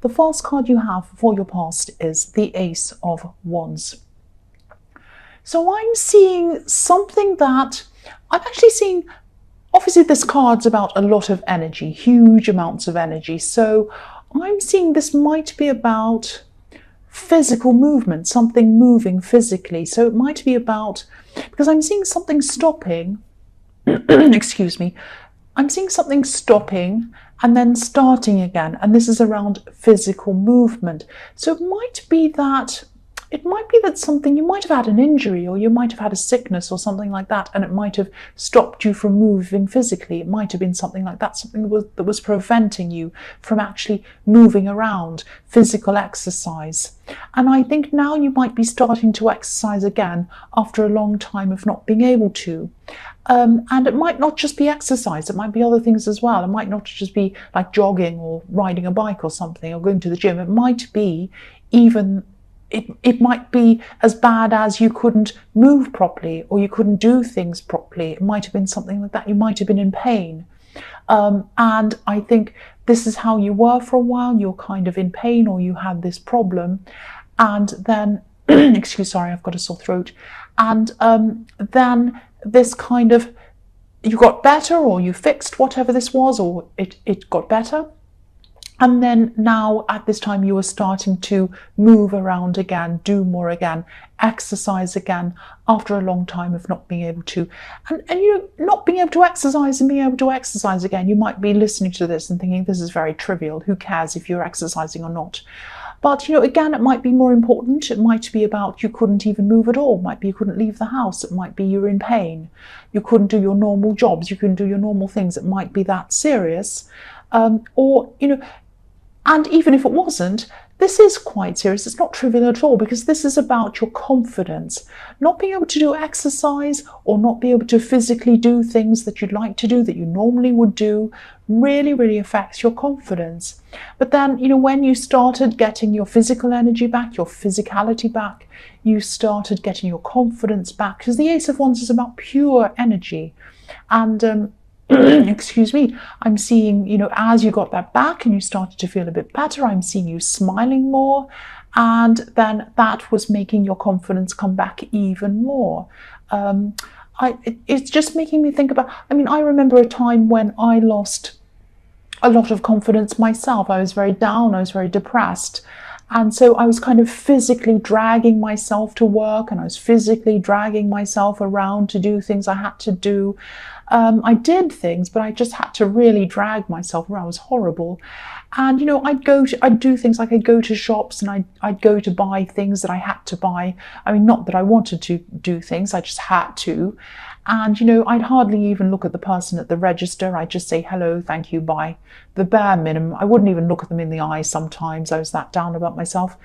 The first card you have for your past is the Ace of Wands. So I'm seeing something that I'm actually seeing. Obviously, this card's about a lot of energy, huge amounts of energy. So I'm seeing this might be about physical movement, something moving physically. So it might be about, because I'm seeing something stopping, excuse me, I'm seeing something stopping and then starting again. And this is around physical movement. So it might be that something, you might have had an injury or you might have had a sickness or something like that, and it might have stopped you from moving physically. It might have been something like that, something that was preventing you from actually moving around, physical exercise. And I think now you might be starting to exercise again after a long time of not being able to. And it might not just be exercise, it might be other things as well. It might not just be like jogging or riding a bike or something or going to the gym. It might be even it might be as bad as you couldn't move properly or you couldn't do things properly. It might have been something like that. You might have been in pain. And I think this is how you were for a while. You're kind of in pain or you had this problem. And then, sorry, I've got a sore throat. And then this kind of, you got better or you fixed whatever this was, or it got better. And then now at this time you are starting to move around again, do more again, exercise again after a long time of not being able to. And you know, not being able to exercise and being able to exercise again, you might be listening to this and thinking this is very trivial. Who cares if you're exercising or not? But, you know, again, it might be more important. It might be about you couldn't even move at all. It might be you couldn't leave the house. It might be you're in pain. You couldn't do your normal jobs. You couldn't do your normal things. It might be that serious. Or, you know, and even if it wasn't, this is quite serious. It's not trivial at all, because this is about your confidence. Not being able to do exercise or not be able to physically do things that you'd like to do, that you normally would do, really, really affects your confidence. But then, you know, when you started getting your physical energy back, your physicality back, you started getting your confidence back, because the Ace of Wands is about pure energy. And excuse me, I'm seeing, you know, as you got that back and you started to feel a bit better, I'm seeing you smiling more, and then that was making your confidence come back even more. It's just making me think about, I mean, I remember a time when I lost a lot of confidence myself. I was very down, I was very depressed. And so I was kind of physically dragging myself to work, and I was physically dragging myself around to do things I had to do. I did things, but I just had to really drag myself around. It was horrible. And, you know, I'd do things like I'd go to shops and I'd go to buy things that I had to buy. I mean, not that I wanted to do things, I just had to. And, you know, I'd hardly even look at the person at the register. I'd just say, hello, thank you, bye. The bare minimum. I wouldn't even look at them in the eye sometimes. I was that down about myself.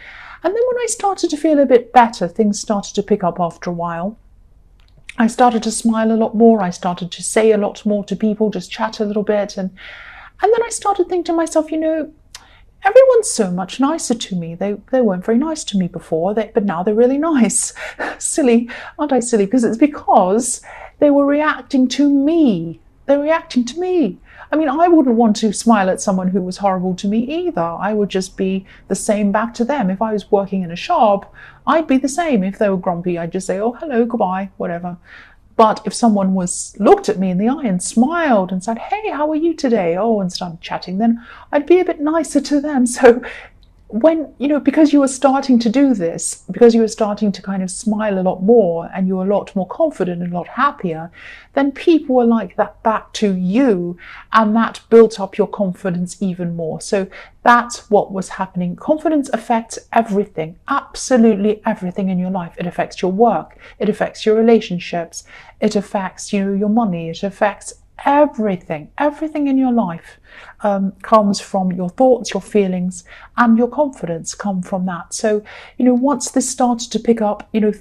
And then when I started to feel a bit better, things started to pick up after a while. I started to smile a lot more. I started to say a lot more to people, just chat a little bit. And then I started thinking to myself, you know, everyone's so much nicer to me. They weren't very nice to me before, but now they're really nice. Silly, aren't I silly? Because they were reacting to me. They're reacting to me. I mean, I wouldn't want to smile at someone who was horrible to me either. I would just be the same back to them. If I was working in a shop, I'd be the same. If they were grumpy, I'd just say, oh, hello, goodbye, whatever. But if someone looked at me in the eye and smiled and said, hey, how are you today? Oh, and started chatting, then I'd be a bit nicer to them. So when, you know, because you were starting to do this, because you were starting to kind of smile a lot more and you were a lot more confident and a lot happier, then people were like that back to you, and that built up your confidence even more. So that's what was happening. Confidence affects everything, absolutely everything in your life. It affects your work, it affects your relationships, it affects, you know, your money, it affects everything in your life comes from your thoughts, your feelings, and your confidence come from that. So, you know, once this started to pick up, you know,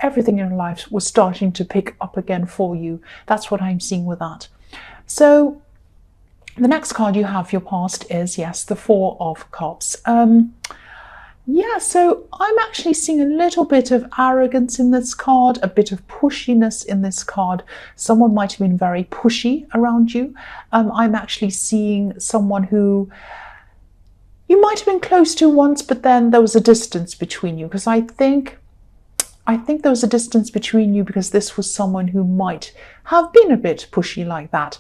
everything in your life was starting to pick up again for you. That's what I'm seeing with that. So the next card you have for your past is, yes, the Four of Cups. Yeah, so I'm actually seeing a little bit of arrogance in this card, a bit of pushiness in this card. Someone might have been very pushy around you. I'm actually seeing someone who you might have been close to once, but then there was a distance between you, because I think there was a distance between you because this was someone who might have been a bit pushy like that.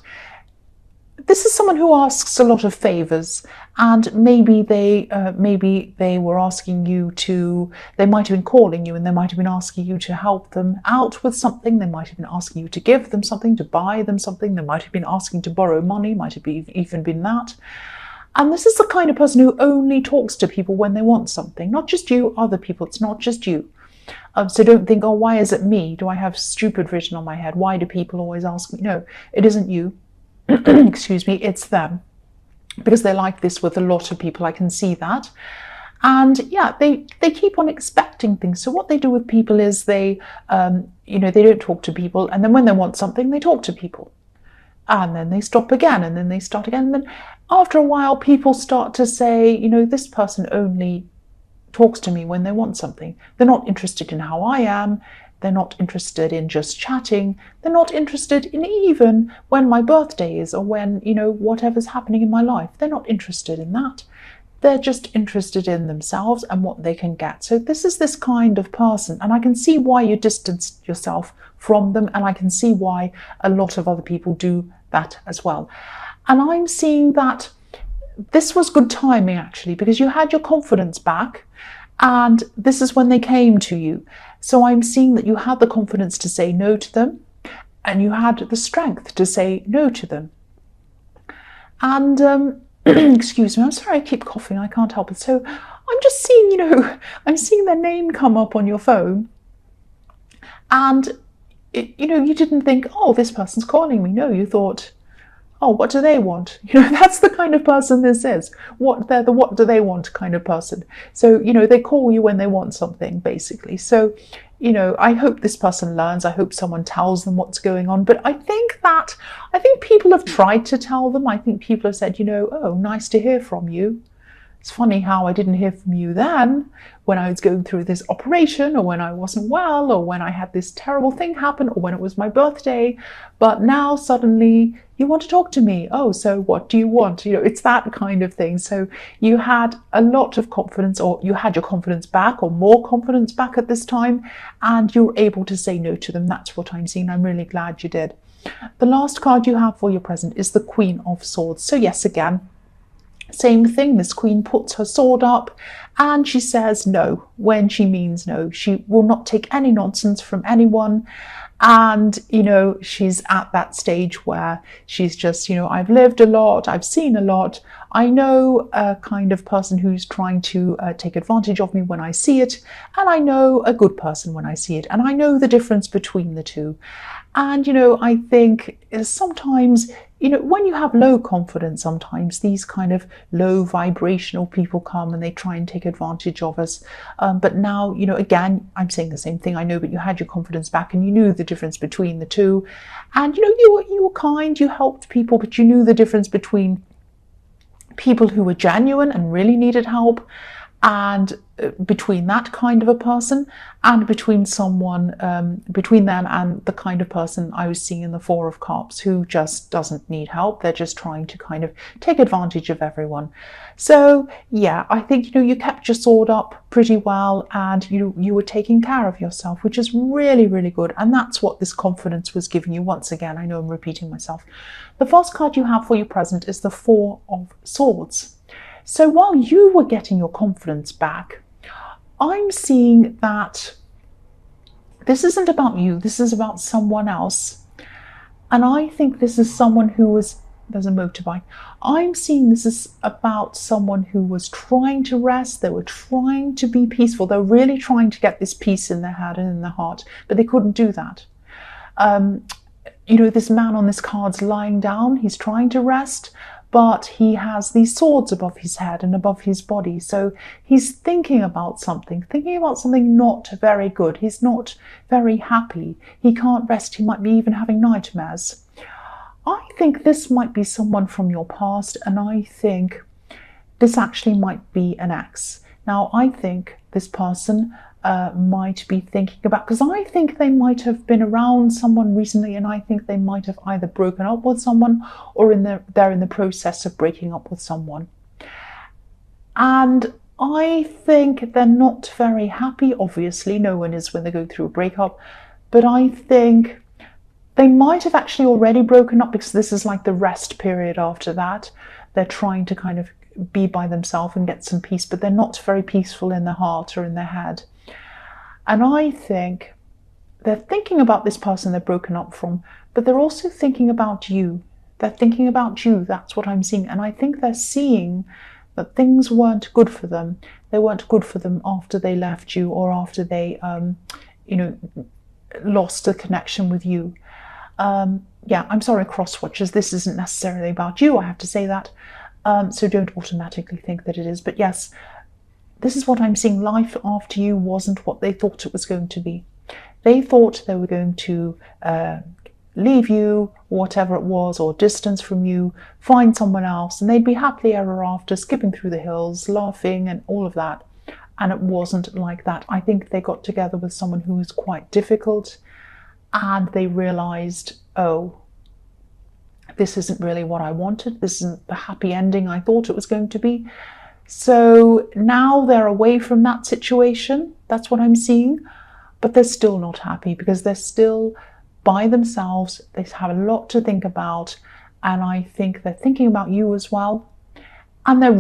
This is someone who asks a lot of favors, and maybe they were asking you to, they might have been calling you and they might have been asking you to help them out with something. They might have been asking you to give them something, to buy them something. They might have been asking to borrow money, might have even been that. And this is the kind of person who only talks to people when they want something, not just you, other people. It's not just you. So don't think, oh, why is it me? Do I have stupid vision on my head? Why do people always ask me? No, it isn't you. Excuse me, it's them, because they're like this with a lot of people. I can see that. And yeah, they keep on expecting things. So what they do with people is they don't talk to people, and then when they want something, they talk to people, and then they stop again, and then they start again. And then after a while, people start to say, this person only talks to me when they want something. They're not interested in how I am. They're not interested in just chatting. They're not interested in even when my birthday is, or when, whatever's happening in my life. They're not interested in that. They're just interested in themselves and what they can get. So this is this kind of person, and I can see why you distanced yourself from them, and I can see why a lot of other people do that as well. And I'm seeing that this was good timing, actually, because you had your confidence back, and this is when they came to you. So I'm seeing that you had the confidence to say no to them, and you had the strength to say no to them. And excuse me, I'm sorry I keep coughing, I can't help it. So I'm just seeing, I'm seeing their name come up on your phone, and you didn't think, oh, this person's calling me. No, you thought, oh, what do they want? That's the kind of person this is. They're the what do they want kind of person. So, they call you when they want something, basically. So, I hope this person learns. I hope someone tells them what's going on. But I think people have tried to tell them. I think people have said, oh, nice to hear from you. It's funny how I didn't hear from you then, when I was going through this operation, or when I wasn't well, or when I had this terrible thing happen, or when it was my birthday. But now suddenly you want to talk to me. Oh, so what do you want? It's that kind of thing. So you had a lot of confidence, or you had your confidence back, or more confidence back at this time, and you were able to say no to them. That's what I'm seeing. I'm really glad you did. The last card you have for your present is the Queen of Swords. So yes, again, same thing. This queen puts her sword up and she says no when she means no. She will not take any nonsense from anyone. And, she's at that stage where she's just, I've lived a lot, I've seen a lot. I know a kind of person who's trying to take advantage of me when I see it. And I know a good person when I see it. And I know the difference between the two. And, I think sometimes, when you have low confidence, sometimes these kind of low vibrational people come and they try and take advantage of us. But now, again, I'm saying the same thing. I know, but you had your confidence back and you knew the difference between the two. And, you were kind, you helped people, but you knew the difference between people who were genuine and really needed help, and between that kind of a person, and between them and the kind of person I was seeing in the Four of Cups, who just doesn't need help. They're just trying to kind of take advantage of everyone. So yeah, I think, you kept your sword up pretty well, and you were taking care of yourself, which is really, really good. And that's what this confidence was giving you. Once again, I know I'm repeating myself. The first card you have for your present is the Four of Swords. So while you were getting your confidence back, I'm seeing that this isn't about you, this is about someone else. And I think this is someone who was, there's a motorbike. I'm seeing this is about someone who was trying to rest, they were trying to be peaceful, they're really trying to get this peace in their head and in their heart, but they couldn't do that. This man on this card's lying down, he's trying to rest, but he has these swords above his head and above his body. So he's thinking about something not very good. He's not very happy. He can't rest. He might be even having nightmares. I think this might be someone from your past, and I think this actually might be an ex. Now, I think this person might be thinking about, because I think they might have been around someone recently, and I think they might have either broken up with someone, or they're in the process of breaking up with someone. And I think they're not very happy. Obviously, no one is when they go through a breakup. But I think they might have actually already broken up, because this is like the rest period after that. They're trying to kind of be by themselves and get some peace, but they're not very peaceful in their heart or in their head. And I think they're thinking about this person they're broken up from, but they're also thinking about you. They're thinking about you. That's what I'm seeing. And I think they're seeing that things weren't good for them. They weren't good for them after they left you, or after they, lost the connection with you. Yeah, I'm sorry, cross-watchers. This isn't necessarily about you. I have to say that. So don't automatically think that it is. But yes, this is what I'm seeing. Life after you wasn't what they thought it was going to be. They thought they were going to leave you, whatever it was, or distance from you, find someone else, and they'd be happily ever after, skipping through the hills, laughing and all of that. And it wasn't like that. I think they got together with someone who was quite difficult, and they realized, oh, this isn't really what I wanted. This isn't the happy ending I thought it was going to be. So now they're away from that situation. That's what I'm seeing. But they're still not happy, because they're still by themselves. They have a lot to think about. And I think they're thinking about you as well. And I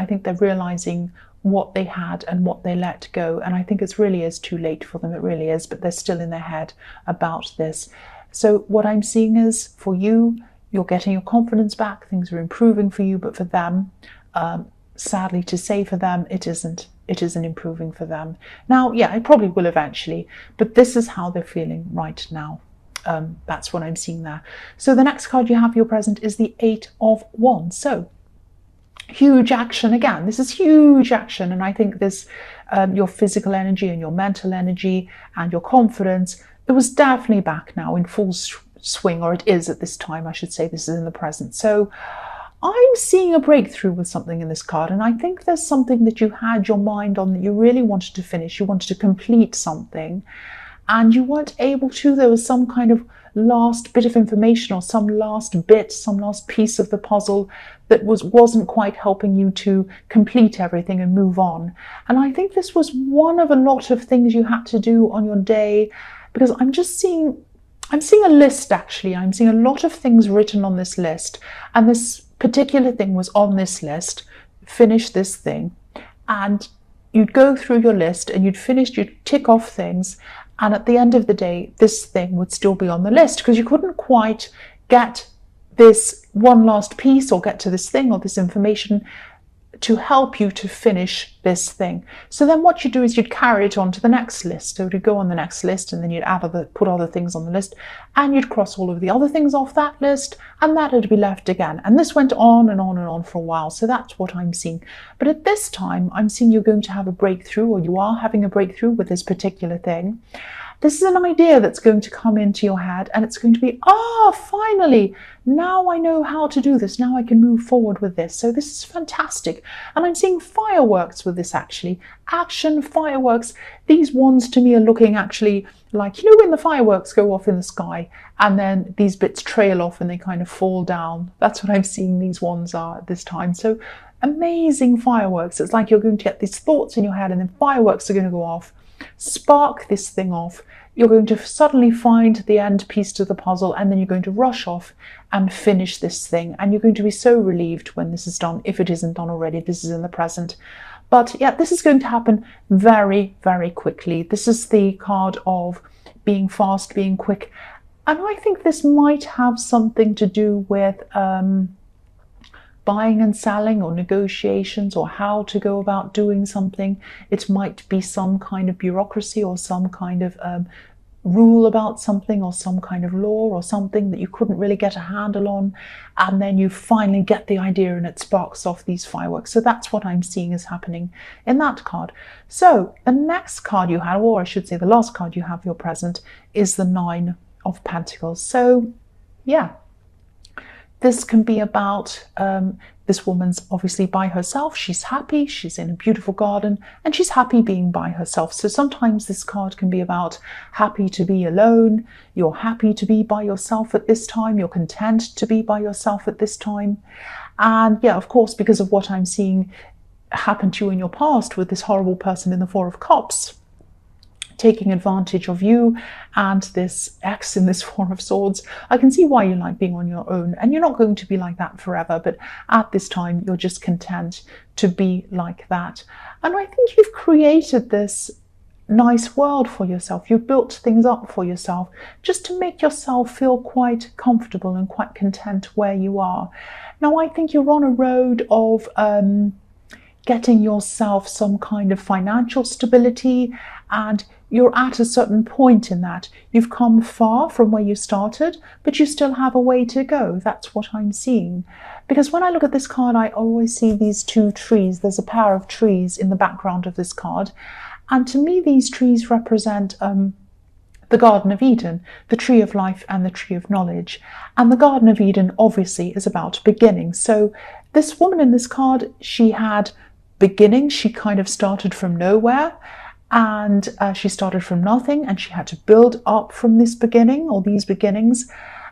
think they're realizing what they had and what they let go. And I think it really is too late for them. It really is. But they're still in their head about this. So what I'm seeing is, for you, you're getting your confidence back. Things are improving for you. But for them, sadly to say, for them, it isn't improving for them. Now, yeah, it probably will eventually, but this is how they're feeling right now. That's what I'm seeing there. So the next card you have for your present is the 8 of Wands. So huge action again. This is huge action. And I think this, your physical energy and your mental energy and your confidence, it was definitely back now in full swing, or it is at this time, I should say. This is in the present. So I'm seeing a breakthrough with something in this card, and I think there's something that you had your mind on that you really wanted to finish. You wanted to complete something, and you weren't able to. There was some kind of last bit of information, or some last bit, some last piece of the puzzle that wasn't quite helping you to complete everything and move on. And I think this was one of a lot of things you had to do on your day, because I'm seeing a list, actually. I'm seeing a lot of things written on this list, and this particular thing was on this list. Finish this thing, and you'd go through your list and you'd tick off things, and at the end of the day this thing would still be on the list, because you couldn't quite get this one last piece, or get to this thing or this information to help you to finish this thing. So then what you do is you'd carry it on to the next list. So you'd go on the next list, and then you'd put other things on the list, and you'd cross all of the other things off that list, and that would be left again. And this went on and on and on for a while. So that's what I'm seeing. But at this time, I'm seeing you're going to have a breakthrough, or you are having a breakthrough with this particular thing. This is an idea that's going to come into your head, and it's going to be, finally, now I know how to do this. Now I can move forward with this. So this is fantastic. And I'm seeing fireworks with this, actually. Action, fireworks. These ones to me are looking actually like, when the fireworks go off in the sky and then these bits trail off and they kind of fall down. That's what I'm seeing these ones are at this time. So amazing fireworks. It's like you're going to get these thoughts in your head, and then fireworks are going to go off, spark this thing off. You're going to suddenly find the end piece to the puzzle, and then you're going to rush off and finish this thing. And you're going to be so relieved when this is done, if it isn't done already. This is in the present. But yeah, this is going to happen very, very quickly. This is the card of being fast, being quick. And I think this might have something to do with buying and selling, or negotiations, or how to go about doing something. It might be some kind of bureaucracy, or some kind of rule about something, or some kind of law, or something that you couldn't really get a handle on, and then you finally get the idea and it sparks off these fireworks. So that's what I'm seeing is happening in that card. So the next card you have, or I should say the last card you have for your present, is the 9 of Pentacles. So yeah, this can be about this woman's obviously by herself. She's happy, she's in a beautiful garden, and she's happy being by herself. So sometimes this card can be about happy to be alone. You're happy to be by yourself at this time. You're content to be by yourself at this time. And yeah, of course, because of what I'm seeing, happened to you in your past with this horrible person in the Four of Cups taking advantage of you, and this ex in this Four of Swords. I can see why you like being on your own, and you're not going to be like that forever, but at this time you're just content to be like that. And I think you've created this nice world for yourself. You've built things up for yourself just to make yourself feel quite comfortable and quite content where you are. Now, I think you're on a road of getting yourself some kind of financial stability, and you're at a certain point in that. You've come far from where you started, but you still have a way to go. That's what I'm seeing. Because when I look at this card, I always see these two trees. There's a pair of trees in the background of this card. And to me, these trees represent the Garden of Eden, the tree of life and the tree of knowledge. And the Garden of Eden obviously is about beginning. So this woman in this card, she had beginning. She kind of started from nowhere, and she started from nothing, and she had to build up from this beginning, or these beginnings.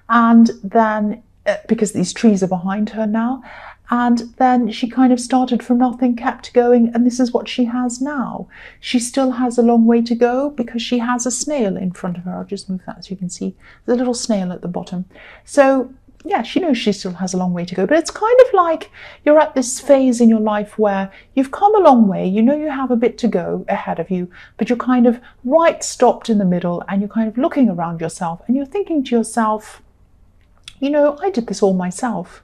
And then because these trees are behind her now, and then she kind of started from nothing, kept going, and this is what she has now. She still has a long way to go because she has a snail in front of her. I'll just move that so you can see the little snail at the bottom. So yeah, she knows she still has a long way to go, but it's kind of like you're at this phase in your life where you've come a long way, you know you have a bit to go ahead of you, but you're kind of right stopped in the middle, and you're kind of looking around yourself, and you're thinking to yourself, you know, I did this all myself.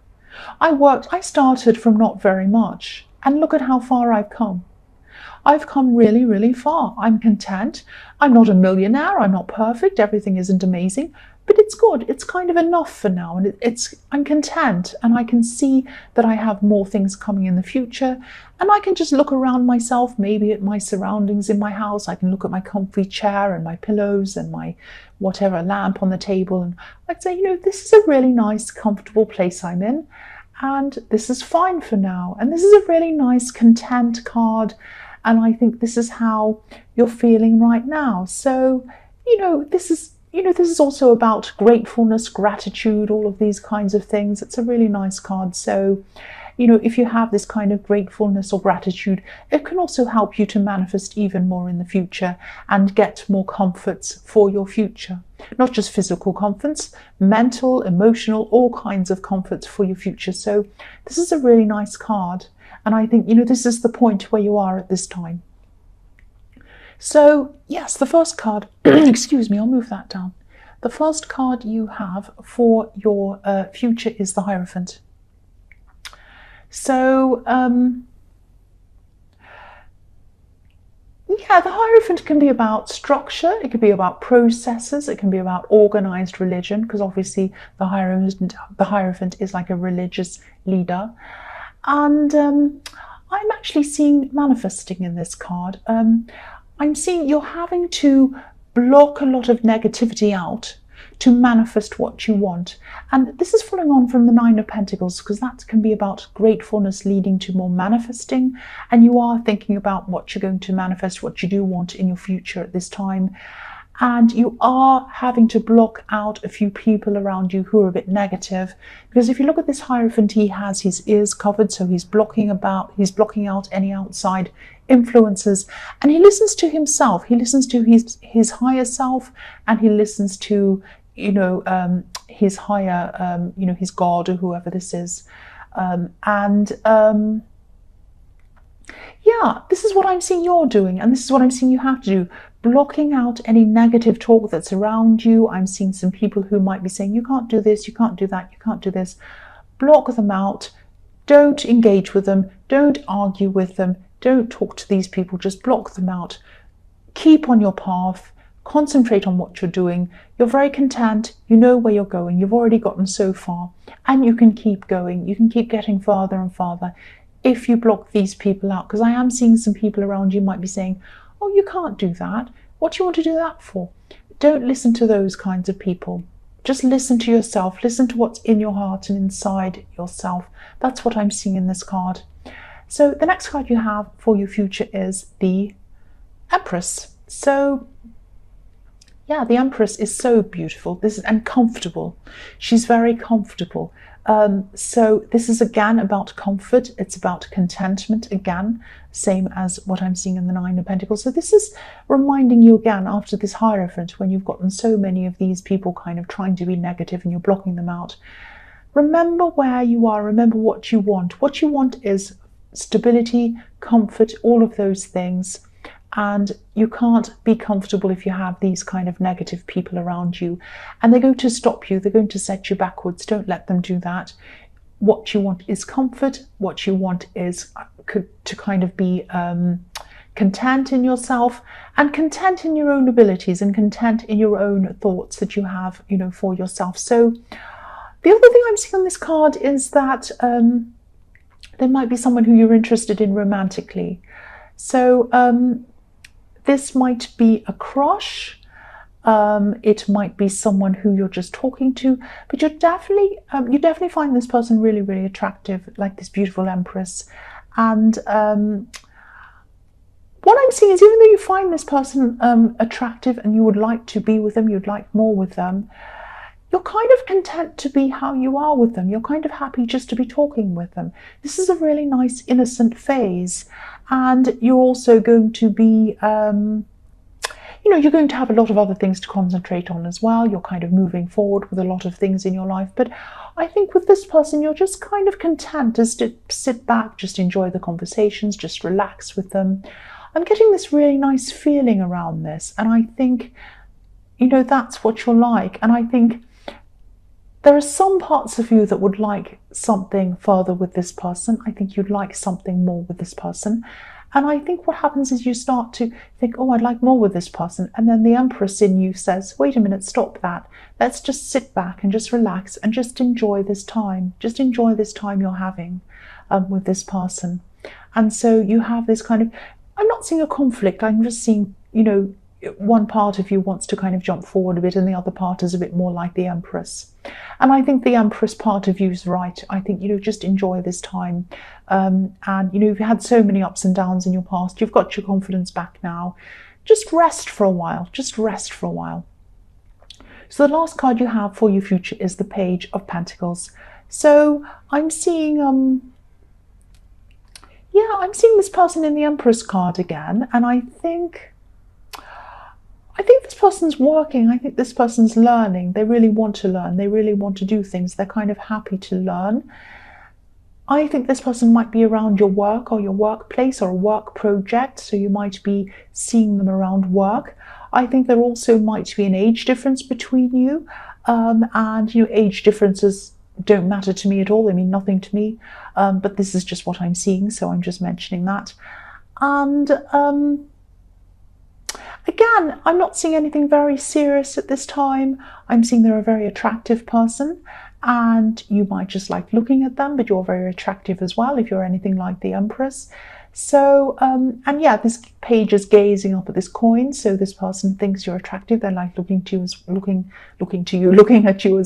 I started from not very much, and look at how far I've come. I've come really, really far. I'm content. I'm not a millionaire. I'm not perfect. Everything isn't amazing, but it's good. It's kind of enough for now, and I'm content, and I can see that I have more things coming in the future, and I can just look around myself, maybe at my surroundings in my house. I can look at my comfy chair and my pillows and my whatever lamp on the table, and I'd say, you know, this is a really nice, comfortable place I'm in, and this is fine for now. And this is a really nice, content card, and I think this is how you're feeling right now. So, this is also about gratefulness, gratitude, all of these kinds of things. It's a really nice card. So, if you have this kind of gratefulness or gratitude, it can also help you to manifest even more in the future and get more comforts for your future. Not just physical comforts, mental, emotional, all kinds of comforts for your future. So this is a really nice card. And I think, this is the point where you are at this time. So yes, the first card, excuse me, I'll move that down. The first card you have for your future is the Hierophant. So, yeah, the Hierophant can be about structure, it can be about processes, it can be about organized religion, because obviously the Hierophant is like a religious leader. And I'm actually seeing manifesting in this card. I'm seeing you're having to block a lot of negativity out to manifest what you want. And this is following on from the Nine of Pentacles, because that can be about gratefulness leading to more manifesting. And you are thinking about what you're going to manifest, what you do want in your future at this time. And you are having to block out a few people around you who are a bit negative. Because if you look at this Hierophant, he has his ears covered, so he's blocking out any outside influences. And he listens to himself. He listens to his higher self, and he listens to his higher, his God or whoever this is. Yeah, this is what I'm seeing you're doing, and this is what I'm seeing you have to do. Blocking out any negative talk that's around you. I'm seeing some people who might be saying, you can't do this, you can't do that, you can't do this. Block them out. Don't engage with them. Don't argue with them. Don't talk to these people. Just block them out. Keep on your path. Concentrate on what you're doing. You're very content. You know where you're going. You've already gotten so far, and you can keep going. You can keep getting farther and farther if you block these people out. Because I am seeing some people around you might be saying, oh, you can't do that. What do you want to do that for? Don't listen to those kinds of people. Just listen to yourself. Listen to what's in your heart and inside yourself. That's what I'm seeing in this card. So the next card you have for your future is the Empress. So yeah, the Empress is so beautiful and comfortable. She's very comfortable. So this is again about comfort. It's about contentment again, same as what I'm seeing in the Nine of Pentacles. So this is reminding you again, after this Hierophant, when you've gotten so many of these people kind of trying to be negative and you're blocking them out. Remember where you are. Remember what you want. What you want is stability, comfort, all of those things. And you can't be comfortable if you have these kind of negative people around you, and they're going to stop you, they're going to set you backwards. Don't let them do that. What you want is comfort. What you want is to kind of be content in yourself, and content in your own abilities, and content in your own thoughts that you have, you know, for yourself. So the other thing I'm seeing on this card is that there might be someone who you're interested in romantically. So this might be a crush, it might be someone who you're just talking to, but you definitely find this person really, really attractive, like this beautiful Empress. And what I'm seeing is, even though you find this person attractive and you would like to be with them, you'd like more with them, you're kind of content to be how you are with them. You're kind of happy just to be talking with them. This is a really nice, innocent phase. And you're also going to be, you know, you're going to have a lot of other things to concentrate on as well. You're kind of moving forward with a lot of things in your life. But I think with this person, you're just kind of content just to sit back, just enjoy the conversations, just relax with them. I'm getting this really nice feeling around this. And I think, you know, that's what you're like. And I think there are some parts of you that would like something further with this person. I think you'd like something more with this person. And I think what happens is you start to think, oh, I'd like more with this person. And then the Empress in you says, wait a minute, stop that. Let's just sit back and just relax and just enjoy this time. Just enjoy this time you're having with this person. And so you have this kind of, I'm not seeing a conflict. I'm just seeing, you know, one part of you wants to kind of jump forward a bit, and the other part is a bit more like the Empress. And I think the Empress part of you is right. I think, you know, just enjoy this time. And, you know, you've had so many ups and downs in your past. You've got your confidence back now. Just rest for a while. Just rest for a while. So the last card you have for your future is the Page of Pentacles. So I'm seeing, I'm seeing this person in the Empress card again. And I think this person's working. I think this person's learning. They really want to learn. They really want to do things. They're kind of happy to learn. I think this person might be around your work or your workplace or a work project. So you might be seeing them around work. I think there also might be an age difference between you. And, you know, age differences don't matter to me at all. They mean nothing to me. But this is just what I'm seeing. So I'm just mentioning that. And, again, I'm not seeing anything very serious at this time. I'm seeing they're a very attractive person, and you might just like looking at them, but you're very attractive as well if you're anything like the Empress. So, and yeah, this page is gazing up at this coin. So this person thinks you're attractive. They're like looking at you as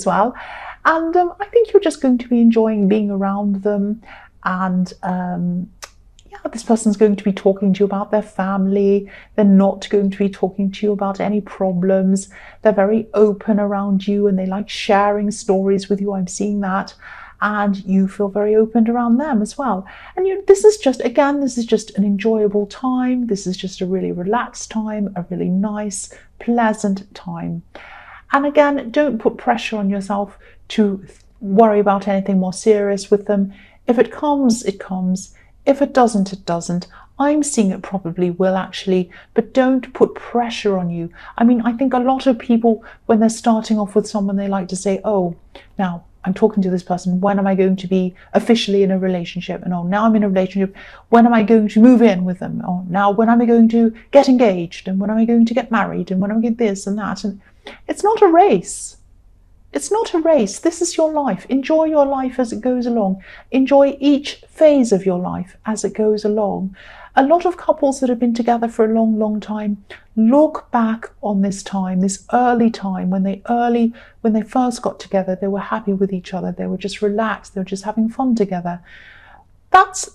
well. And I think you're just going to be enjoying being around them. And this person's going to be talking to you about their family. They're not going to be talking to you about any problems. They're very open around you, and they like sharing stories with you. I'm seeing that. And you feel very open around them as well. And this is just an enjoyable time. This is just a really relaxed time, a really nice, pleasant time. And again, don't put pressure on yourself to worry about anything more serious with them. If it comes, it comes. If it doesn't, it doesn't. I'm seeing it probably will actually, but don't put pressure on you. I mean, I think a lot of people, when they're starting off with someone, they like to say, oh, now I'm talking to this person. When am I going to be officially in a relationship? And oh, now I'm in a relationship. When am I going to move in with them? Oh, now when am I going to get engaged? And when am I going to get married? And when am I going to this and that? And it's not a race. It's not a race. This is your life. Enjoy your life as it goes along. Enjoy each phase of your life as it goes along. A lot of couples that have been together for a long, long time look back on this time, this early time, when they first got together, they were happy with each other. They were just relaxed. They were just having fun together.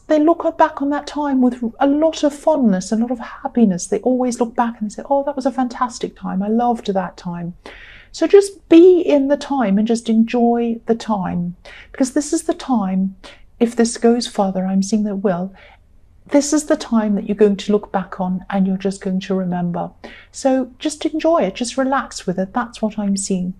They look back on that time with a lot of fondness, a lot of happiness. They always look back and say, oh, that was a fantastic time. I loved that time. So just be in the time and just enjoy the time, because this is the time, if this goes further, I'm seeing that it will, this is the time that you're going to look back on and you're just going to remember. So just enjoy it, just relax with it. That's what I'm seeing.